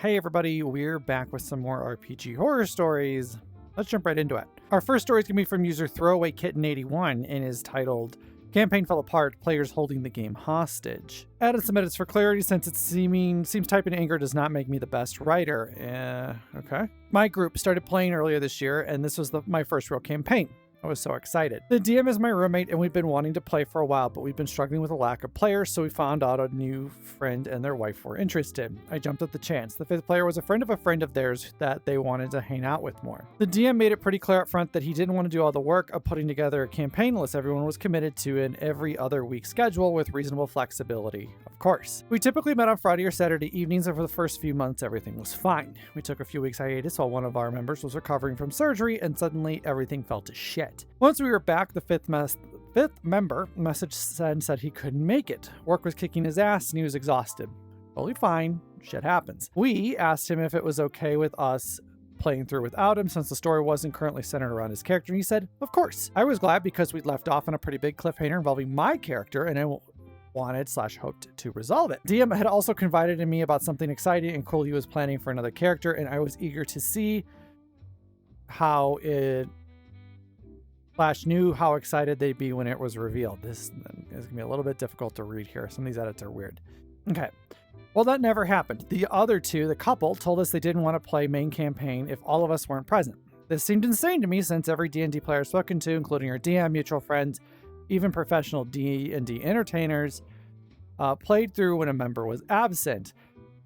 Hey everybody, we're back with some more RPG horror stories. Let's jump right into it. Our first story is going to be from user Throwaway Kitten 81 and is titled Campaign Fell Apart, Players Holding the Game Hostage. Added some edits for clarity since it seems typing anger does not make me the best writer. Okay. My group started playing earlier this year and this was my first real campaign. I was so excited. The DM is my roommate and we've been wanting to play for a while, but we've been struggling with a lack of players, so we found out a new friend and their wife were interested. I jumped at the chance. The fifth player was a friend of theirs that they wanted to hang out with more. The DM made it pretty clear up front that he didn't want to do all the work of putting together a campaign unless everyone was committed to an every other week schedule with reasonable flexibility, of course. We typically met on Friday or Saturday evenings, and for the first few months everything was fine. We took a few weeks hiatus while one of our members was recovering from surgery, and suddenly everything fell to shit. Once we were back, the fifth member messaged and said he couldn't make it. Work was kicking his ass and he was exhausted. Totally fine. Shit happens. We asked him if it was okay with us playing through without him since the story wasn't currently centered around his character, and he said, of course. I was glad because we'd left off on a pretty big cliffhanger involving my character and I wanted/hoped to resolve it. DM had also confided in me about something exciting and cool he was planning for another character, and I was eager to see how it knew how excited they'd be when it was revealed. This is going to be a little bit difficult to read here. Some of these edits are weird. Okay. Well, that never happened. The other two, the couple, told us they didn't want to play main campaign if all of us weren't present. This seemed insane to me since every D&D player I've spoken to, including our DM, mutual friends, even professional D&D entertainers, played through when a member was absent.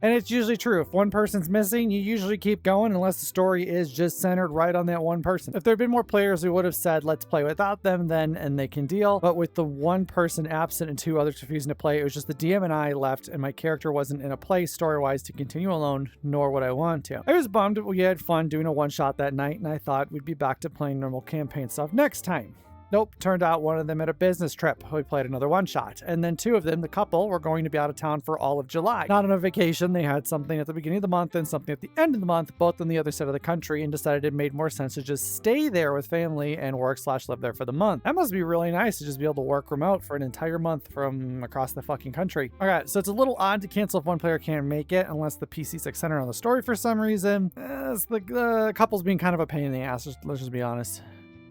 And it's usually true. If one person's missing, you usually keep going unless the story is just centered right on that one person. If there had been more players, we would have said, let's play without them then, and they can deal. But with the one person absent and two others refusing to play, it was just the DM and I left, and my character wasn't in a place story-wise to continue alone, nor would I want to. I was bummed. We had fun doing a one-shot that night, and I thought we'd be back to playing normal campaign stuff next time. Nope, turned out one of them had a business trip. We played another one-shot. And then two of them, the couple, were going to be out of town for all of July. Not on a vacation, they had something at the beginning of the month and something at the end of the month, both on the other side of the country, and decided it made more sense to just stay there with family and work/live there for the month. That must be really nice to just be able to work remote for an entire month from across the fucking country. Okay, so it's a little odd to cancel if one player can't make it, unless the PC's like centered on the story for some reason. The couple's being kind of a pain in the ass, let's just be honest.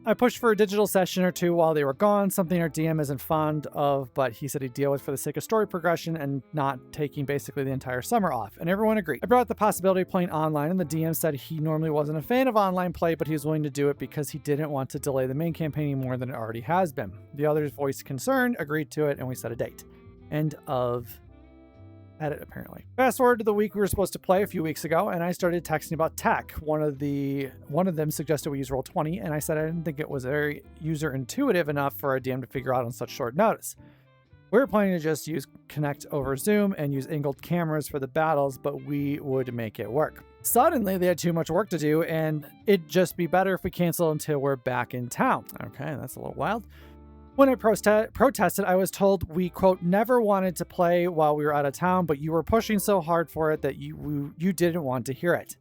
I pushed for a digital session or two while they were gone, something our DM isn't fond of, but he said he'd deal with for the sake of story progression and not taking basically the entire summer off, and everyone agreed. I brought up the possibility of playing online, and the DM said he normally wasn't a fan of online play, but he was willing to do it because he didn't want to delay the main campaign any more than it already has been. The others voiced concern, agreed to it, and we set a date. End of edit, apparently. Fast forward to the week we were supposed to play a few weeks ago, and I started texting about tech. One of them suggested we use Roll20, and I said I didn't think it was very user intuitive enough for our DM to figure out on such short notice. We were planning to just use Connect over Zoom and use angled cameras for the battles, but we would make it work. Suddenly, they had too much work to do, and it'd just be better if we cancel until we're back in town. Okay, that's a little wild. When I protested, I was told we, quote, never wanted to play while we were out of town, but you were pushing so hard for it that you didn't want to hear it.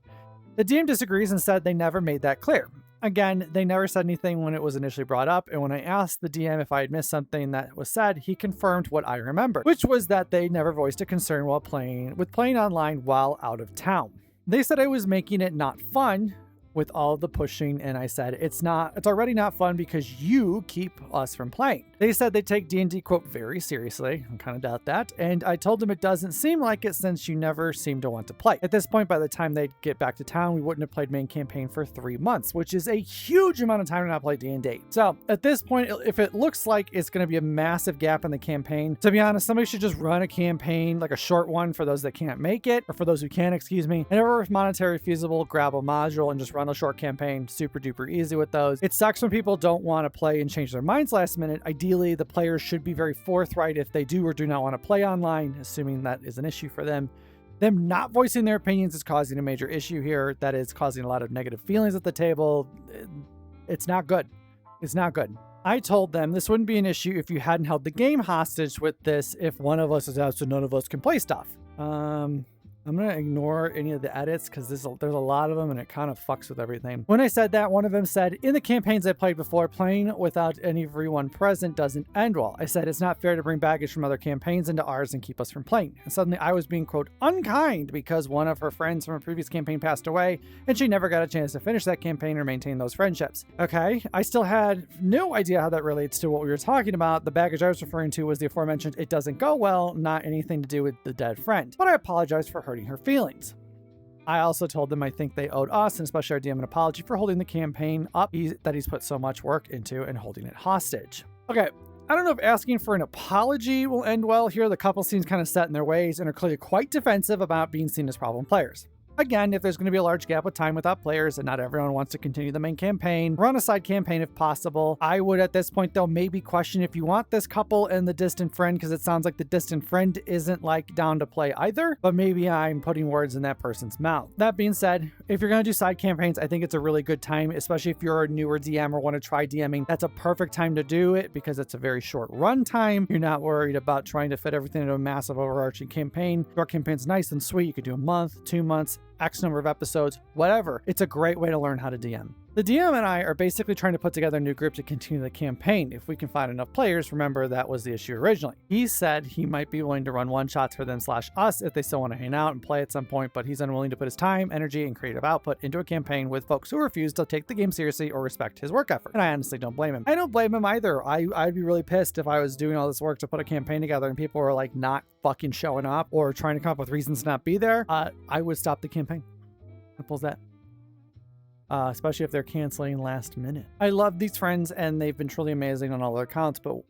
The DM disagrees and said they never made that clear. Again, they never said anything when it was initially brought up, and when I asked the DM if I had missed something that was said, he confirmed what I remembered, which was that they never voiced a concern while playing online while out of town. They said I was making it not fun with all the pushing, and I said it's already not fun because you keep us from playing. They said they take D&D, quote, very seriously. I kind of doubt that. And I told them it doesn't seem like it since you never seem to want to play. At this point, by the time they'd get back to town, we wouldn't have played main campaign for 3 months, which is a huge amount of time to not play D&D. So at this point, if it looks like it's going to be a massive gap in the campaign, to be honest, somebody should just run a campaign, like a short one for those that can't make it, or for those who can, excuse me. And if monetary feasible, grab a module and just run a short campaign. Super duper easy with those. It sucks when people don't want to play and change their minds last minute. Ideally, the players should be very forthright if they do or do not want to play online, assuming that is an issue for them. Them not voicing their opinions is causing a major issue here. That is causing a lot of negative feelings at the table. It's not good. It's not good. I told them this wouldn't be an issue if you hadn't held the game hostage with this if one of us is out so none of us can play stuff. I'm going to ignore any of the edits because there's a lot of them and it kind of fucks with everything. When I said that, one of them said, in the campaigns I played before, playing without everyone present doesn't end well. I said, it's not fair to bring baggage from other campaigns into ours and keep us from playing. And suddenly I was being, quote, unkind because one of her friends from a previous campaign passed away and she never got a chance to finish that campaign or maintain those friendships. Okay, I still had no idea how that relates to what we were talking about. The baggage I was referring to was the aforementioned, it doesn't go well, not anything to do with the dead friend. But I apologize for hurting her feelings. I also told them I think they owed us, and especially our DM, an apology for holding the campaign up that he's put so much work into and holding it hostage. Okay, I don't know if asking for an apology will end well here. The couple seems kind of set in their ways and are clearly quite defensive about being seen as problem players. Again, if there's going to be a large gap of time without players and not everyone wants to continue the main campaign, run a side campaign if possible. I would at this point though maybe question if you want this couple and the distant friend, because it sounds like the distant friend isn't like down to play either, but maybe I'm putting words in that person's mouth. That being said, if you're going to do side campaigns, I think it's a really good time, especially if you're a newer DM or want to try DMing. That's a perfect time to do it because it's a very short run time. You're not worried about trying to fit everything into a massive overarching campaign. Your campaign's nice and sweet. You could do a month, 2 months, X number of episodes, whatever. It's a great way to learn how to DM. The DM and I are basically trying to put together a new group to continue the campaign. If we can find enough players, remember that was the issue originally. He said he might be willing to run one-shots for them / us if they still want to hang out and play at some point, but he's unwilling to put his time, energy, and creative output into a campaign with folks who refuse to take the game seriously or respect his work effort. And I honestly don't blame him. I don't blame him either. I'd be really pissed if I was doing all this work to put a campaign together and people were like not fucking showing up or trying to come up with reasons to not be there. I would stop the campaign. Simple as that. Especially if they're canceling last minute. I love these friends and they've been truly amazing on all their accounts, but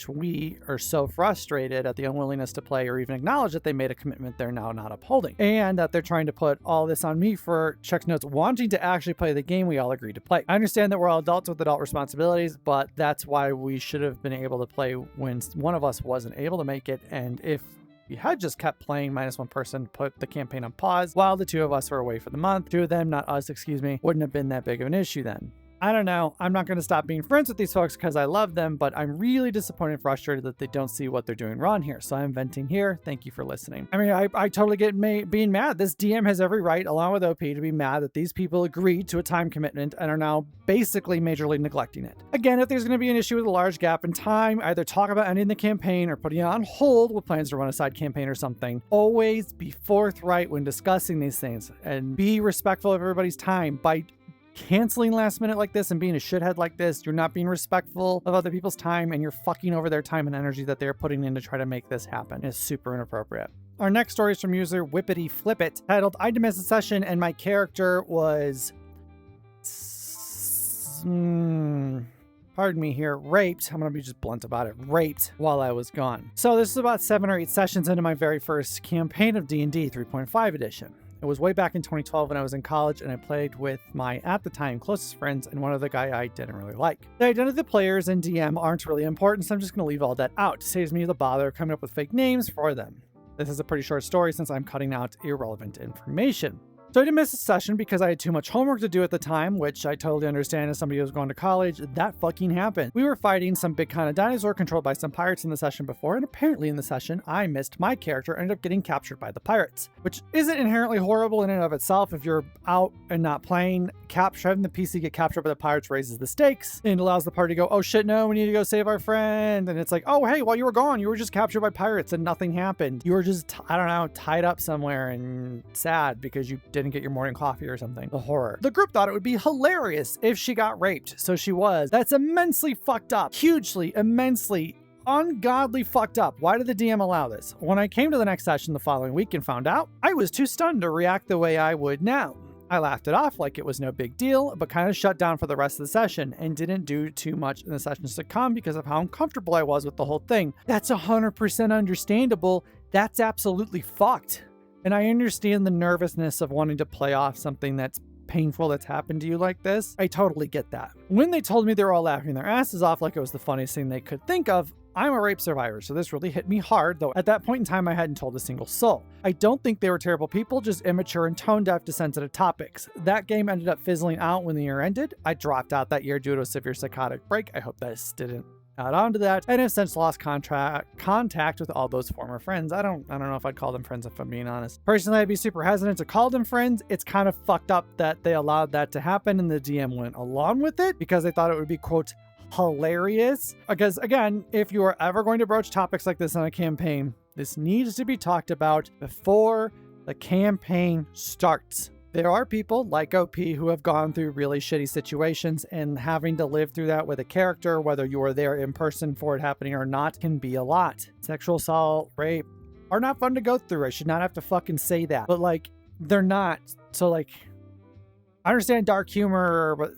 we are so frustrated at the unwillingness to play or even acknowledge that they made a commitment they're now not upholding. And that they're trying to put all this on me for check notes wanting to actually play the game we all agreed to play. I understand that we're all adults with adult responsibilities, but that's why we should have been able to play when one of us wasn't able to make it. And if we had just kept playing minus one person, put the campaign on pause while the two of us were away for the month. Two of them, not us, excuse me, wouldn't have been that big of an issue then. I don't know. I'm not going to stop being friends with these folks because I love them, but I'm really disappointed and frustrated that they don't see what they're doing wrong here. So I'm venting here. Thank you for listening. I mean, I totally get being mad. This DM has every right, along with OP, to be mad that these people agreed to a time commitment and are now basically majorly neglecting it. Again, if there's going to be an issue with a large gap in time, either talk about ending the campaign or putting it on hold with plans to run a side campaign or something. Always be forthright when discussing these things and be respectful of everybody's time. By canceling last minute like this and being a shithead like this, you're not being respectful of other people's time and you're fucking over their time and energy that they're putting in to try to make this happen. It's super inappropriate. Our next story is from user Whippity Flippit, titled I missed a session and my character was pardon me here, raped. I'm going to be just blunt about it. Raped while I was gone. So this is about 7 or 8 sessions into my very first campaign of D&D 3.5 edition. It was way back in 2012 when I was in college and I played with my, at the time, closest friends and one other guy I didn't really like. The identity of the players and DM aren't really important, so I'm just going to leave all that out. It saves me the bother of coming up with fake names for them. This is a pretty short story since I'm cutting out irrelevant information. So I didn't miss a session because I had too much homework to do at the time, which I totally understand as somebody who was going to college. That fucking happened. We were fighting some big kind of dinosaur controlled by some pirates in the session before, and apparently in the session, I missed my character and ended up getting captured by the pirates, which isn't inherently horrible in and of itself. If you're out and not playing, having the PC get captured by the pirates raises the stakes and allows the party to go, oh shit, no, we need to go save our friend. And it's like, oh, hey, while you were gone, you were just captured by pirates and nothing happened. You were just, I don't know, tied up somewhere and sad because you didn't get your morning coffee or something. The horror. The group thought it would be hilarious if she got raped. So she was. That's immensely fucked up. Hugely, immensely, ungodly fucked up. Why did the DM allow this? When I came to the next session the following week and found out, I was too stunned to react the way I would now. I laughed it off like it was no big deal, but kind of shut down for the rest of the session and didn't do too much in the sessions to come because of how uncomfortable I was with the whole thing. That's 100% understandable. That's absolutely fucked. And I understand the nervousness of wanting to play off something that's painful that's happened to you like this. I totally get that. When they told me they were all laughing their asses off like it was the funniest thing they could think of, I'm a rape survivor, so this really hit me hard, though at that point in time I hadn't told a single soul. I don't think they were terrible people, just immature and tone deaf to sensitive topics. That game ended up fizzling out when the year ended. I dropped out that year due to a severe psychotic break. I hope this didn't add on to that, and have since lost contact with all those former friends. I don't know if I'd call them friends, if I'm being honest. Personally, I'd be super hesitant to call them friends. It's kind of fucked up that they allowed that to happen and the DM went along with it because they thought it would be, quote, hilarious. Because again, if you are ever going to broach topics like this on a campaign, this needs to be talked about before the campaign starts. There are people like OP who have gone through really shitty situations, and having to live through that with a character, whether you are there in person for it happening or not, can be a lot. Sexual assault, rape are not fun to go through. I should not have to fucking say that, but like, they're not. So like, I understand dark humor, but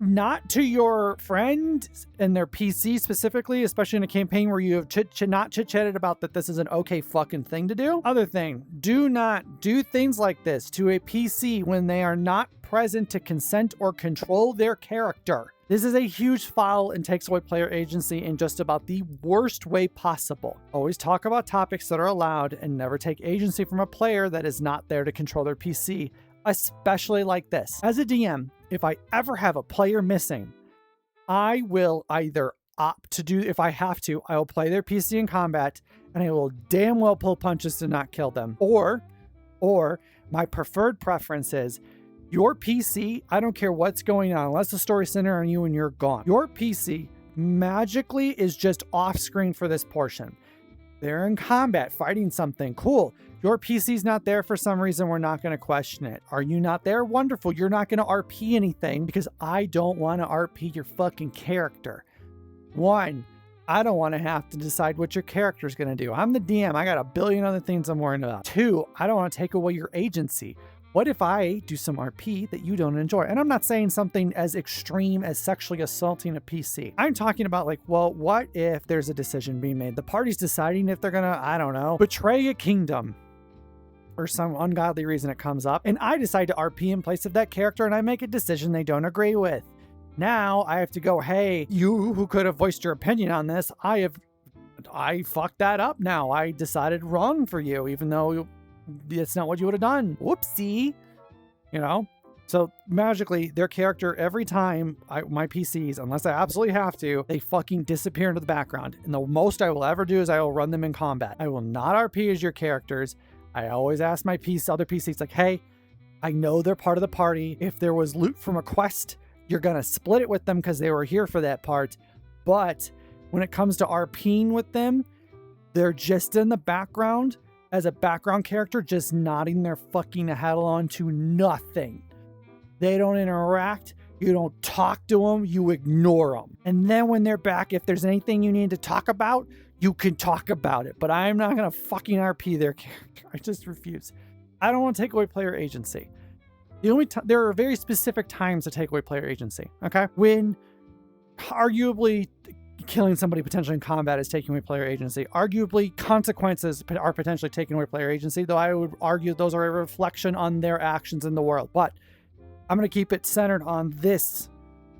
not to your friend and their PC specifically, especially in a campaign where you have not chit-chatted about that this is an okay fucking thing to do. Other thing, do not do things like this to a PC when they are not present to consent or control their character. This is a huge foul and takes away player agency in just about the worst way possible. Always talk about topics that are allowed and never take agency from a player that is not there to control their PC, especially like this. As a DM, if I ever have a player missing, I will either opt to do, if I have to, I will play their PC in combat and I will damn well pull punches to not kill them. Or my preferred preference is your PC, I don't care what's going on, unless the story's centered on you and you're gone. Your PC magically is just off screen for this portion. They're in combat fighting something. Cool. Your PC's not there for some reason. We're not going to question it. Are you not there? Wonderful. You're not going to RP anything because I don't want to RP your fucking character. One, I don't want to have to decide what your character's going to do. I'm the DM. I got a billion other things I'm worrying about. Two, I don't want to take away your agency. What if I do some RP that you don't enjoy? And I'm not saying something as extreme as sexually assaulting a PC. I'm talking about like, well, what if there's a decision being made? The party's deciding if they're gonna, I don't know, betray a kingdom for some ungodly reason it comes up. And I decide to RP in place of that character and I make a decision they don't agree with. Now I have to go, hey, you who could have voiced your opinion on this, I fucked that up now. I decided wrong for you, even though it's not what you would have done. Whoopsie. You know? So magically, their character, every time my PCs, unless I absolutely have to, they fucking disappear into the background. And the most I will ever do is I will run them in combat. I will not RP as your characters. I always ask my other PCs like, hey, I know they're part of the party. If there was loot from a quest, you're going to split it with them because they were here for that part. But when it comes to RPing with them, they're just in the background as a background character, just nodding their fucking head along to nothing. They don't interact. You don't talk to them. You ignore them. And then when they're back, if there's anything you need to talk about, you can talk about it. But I'm not going to fucking RP their character. I just refuse. I don't want to take away player agency. There are very specific times to take away player agency. Okay? When arguably killing somebody potentially in combat is taking away player agency. Arguably, consequences are potentially taking away player agency, though I would argue those are a reflection on their actions in the world. But I'm going to keep it centered on this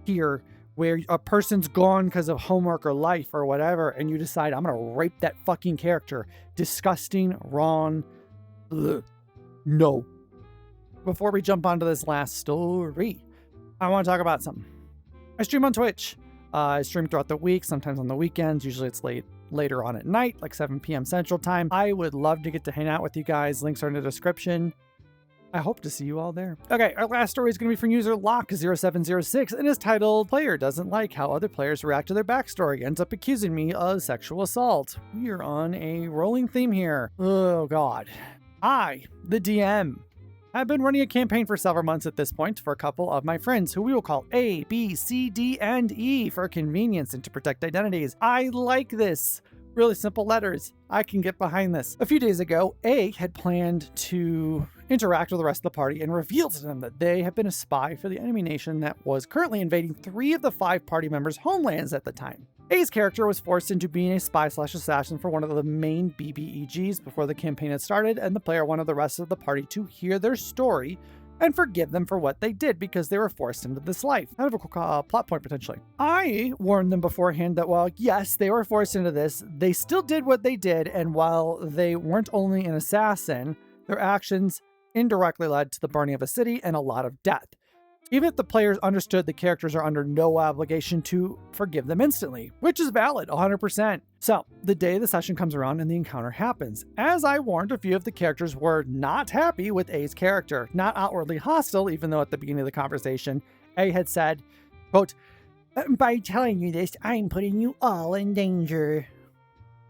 here, where a person's gone because of homework or life or whatever, and you decide, I'm going to rape that fucking character. Disgusting, wrong. Ugh. No. Before we jump onto this last story, I want to talk about something. I stream on Twitch. I stream throughout the week, sometimes on the weekends. Usually it's later on at night, like 7 p.m. Central Time. I would love to get to hang out with you guys. Links are in the description. I hope to see you all there. Okay, our last story is going to be from user Lock0706 and is titled, Player Doesn't Like How Other Players React to Their Backstory, Ends Up Accusing Me of Sexual Assault. We are on a rolling theme here. Oh God. I, the DM, I've been running a campaign for several months at this point for a couple of my friends who we will call A, B, C, D, and E for convenience and to protect identities. I like this. Really simple letters. I can get behind this. A few days ago, A had planned to interact with the rest of the party and revealed to them that they have been a spy for the enemy nation that was currently invading 3 of the 5 party members' homelands at the time. A's character was forced into being a spy/assassin for one of the main BBEGs before the campaign had started, and the player wanted the rest of the party to hear their story and forgive them for what they did because they were forced into this life. Kind of a plot point, potentially. I warned them beforehand that while, yes, they were forced into this, they still did what they did, and while they weren't only an assassin, their actions indirectly led to the burning of a city and a lot of death. even if the players understood the characters are under no obligation to forgive them instantly, which is valid, 100%. So, the day the session comes around and the encounter happens. As I warned, a few of the characters were not happy with A's character, not outwardly hostile, even though at the beginning of the conversation, A had said, quote, "By telling you this, I'm putting you all in danger."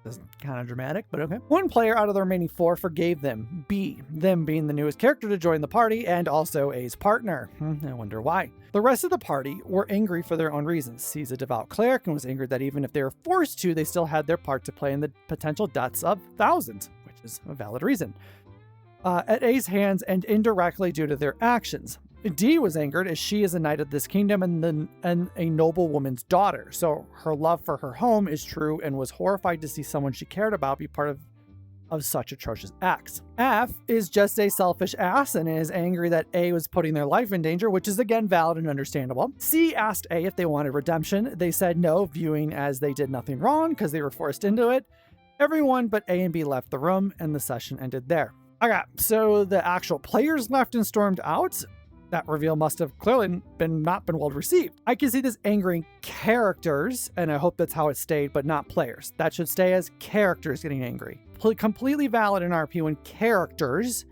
This is kind of dramatic, but okay. One player out of the remaining 4 forgave them, B, them being the newest character to join the party and also A's partner. I wonder why. The rest of the party were angry for their own reasons. C's a devout cleric and was angry that even if they were forced to, they still had their part to play in the potential deaths of thousands, which is a valid reason, at A's hands and indirectly due to their actions. D was angered as she is a knight of this kingdom and a noble woman's daughter, so her love for her home is true and was horrified to see someone she cared about be part of such atrocious acts. F is just a selfish ass and is angry that A was putting their life in danger, which is again valid and understandable. C asked A if they wanted redemption. They said no, viewing as they did nothing wrong because they were forced into it. Everyone but A and B left the room and the session ended there. Okay, so the actual players left and stormed out. That reveal must have clearly not been well received. I can see this angering characters, and I hope that's how it stayed, but not players. That should stay as characters getting angry. Completely valid in RP when characters,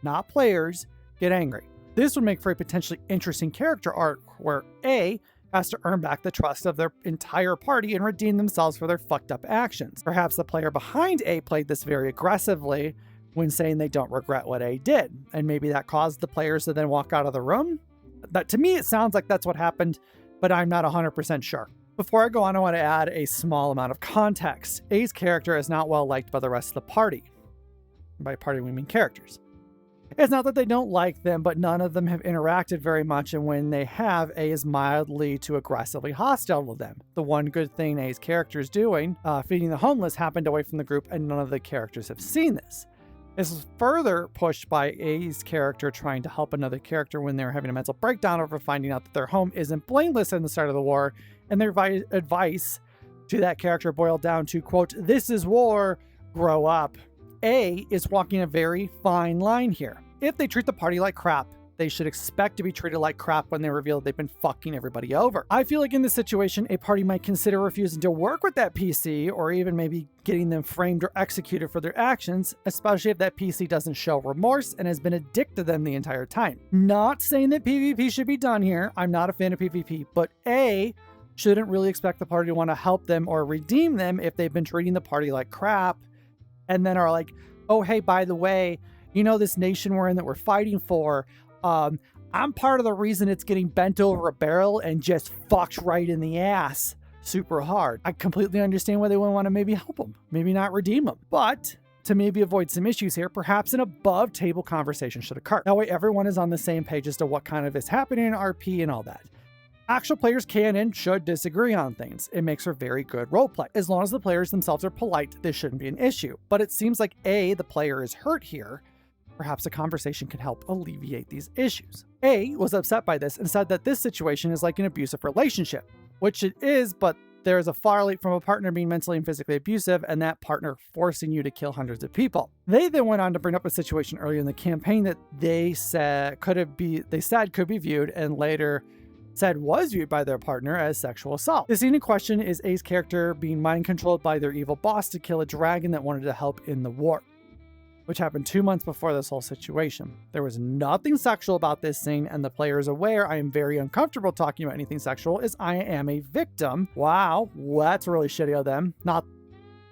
not players, get angry. This would make for a potentially interesting character arc where A has to earn back the trust of their entire party and redeem themselves for their fucked up actions. Perhaps the player behind A played this very aggressively when saying they don't regret what A did, and maybe that caused the players to then walk out of the room. That, to me, it sounds like that's what happened, but I'm not 100% sure. Before I go on, I want to add a small amount of context. A's character is not well liked by the rest of the party. By party, we mean characters. It's not that they don't like them, but none of them have interacted very much, and when they have, A is mildly to aggressively hostile with them. The one good thing A's character is doing, feeding the homeless, happened away from the group, and none of the characters have seen this. This is further pushed by A's character trying to help another character when they're having a mental breakdown over finding out that their home isn't blameless in the start of the war, and their advice to that character boiled down to, quote, "This is war, grow up." A is walking a very fine line here. If they treat the party like crap, they should expect to be treated like crap when they reveal they've been fucking everybody over. I feel like in this situation, a party might consider refusing to work with that PC or even maybe getting them framed or executed for their actions, especially if that PC doesn't show remorse and has been a dick to them the entire time. Not saying that PvP should be done here. I'm not a fan of PvP, but A shouldn't really expect the party to want to help them or redeem them if they've been treating the party like crap and then are like, oh, hey, by the way, you know this nation we're in that we're fighting for, I'm part of the reason it's getting bent over a barrel and just fucked right in the ass super hard. I completely understand why they wouldn't want to maybe help them, maybe not redeem them. But to maybe avoid some issues here, perhaps an above table conversation should occur. That way everyone is on the same page as to what kind of is happening in RP and all that. Actual players can and should disagree on things. It makes for very good roleplay. As long as the players themselves are polite, this shouldn't be an issue. But it seems like A, the player is hurt here. Perhaps a conversation can help alleviate these issues. A was upset by this and said that this situation is like an abusive relationship, which it is, but there is a far leap from a partner being mentally and physically abusive and that partner forcing you to kill hundreds of people. They then went on to bring up a situation earlier in the campaign that they said could be viewed and later said was viewed by their partner as sexual assault. The scene in question is A's character being mind controlled by their evil boss to kill a dragon that wanted to help in the war, which happened 2 months before this whole situation. There was nothing sexual about this scene, and the player is aware I am very uncomfortable talking about anything sexual as I am a victim. Wow, that's really shitty of them. Not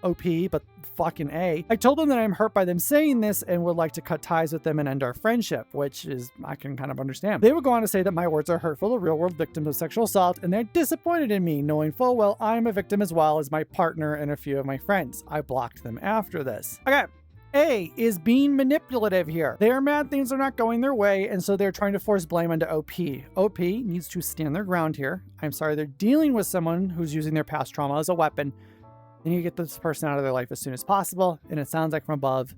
OP, but fucking A. I told them that I'm hurt by them saying this and would like to cut ties with them and end our friendship, which is, I can kind of understand. They would go on to say that my words are hurtful to real-world victims of sexual assault, and they're disappointed in me, knowing full well I'm a victim as well as my partner and a few of my friends. I blocked them after this. Okay. A is being manipulative here. They are mad things are not going their way, and so they're trying to force blame onto OP. OP needs to stand their ground here. I'm sorry, they're dealing with someone who's using their past trauma as a weapon. They need to get this person out of their life as soon as possible, and it sounds like from above,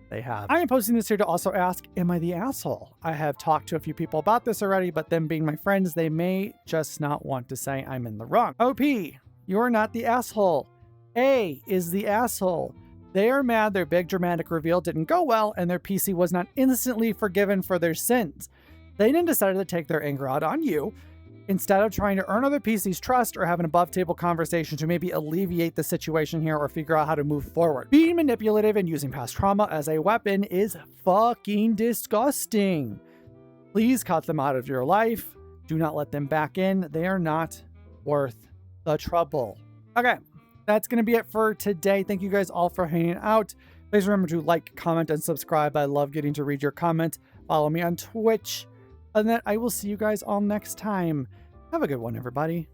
they have. I am posting this here to also ask, am I the asshole? I have talked to a few people about this already, but them being my friends, they may just not want to say I'm in the wrong. OP, you're not the asshole. A is the asshole. They are mad their big dramatic reveal didn't go well and their PC was not instantly forgiven for their sins. They then decided to take their anger out on you instead of trying to earn other PC's trust or have an above-table conversation to maybe alleviate the situation here or figure out how to move forward. Being manipulative and using past trauma as a weapon is fucking disgusting. Please cut them out of your life. Do not let them back in. They are not worth the trouble. Okay, that's going to be it for today. Thank you guys all for hanging out. Please remember to like, comment, and subscribe. I love getting to read your comments. Follow me on Twitch. And then I will see you guys all next time. Have a good one, everybody.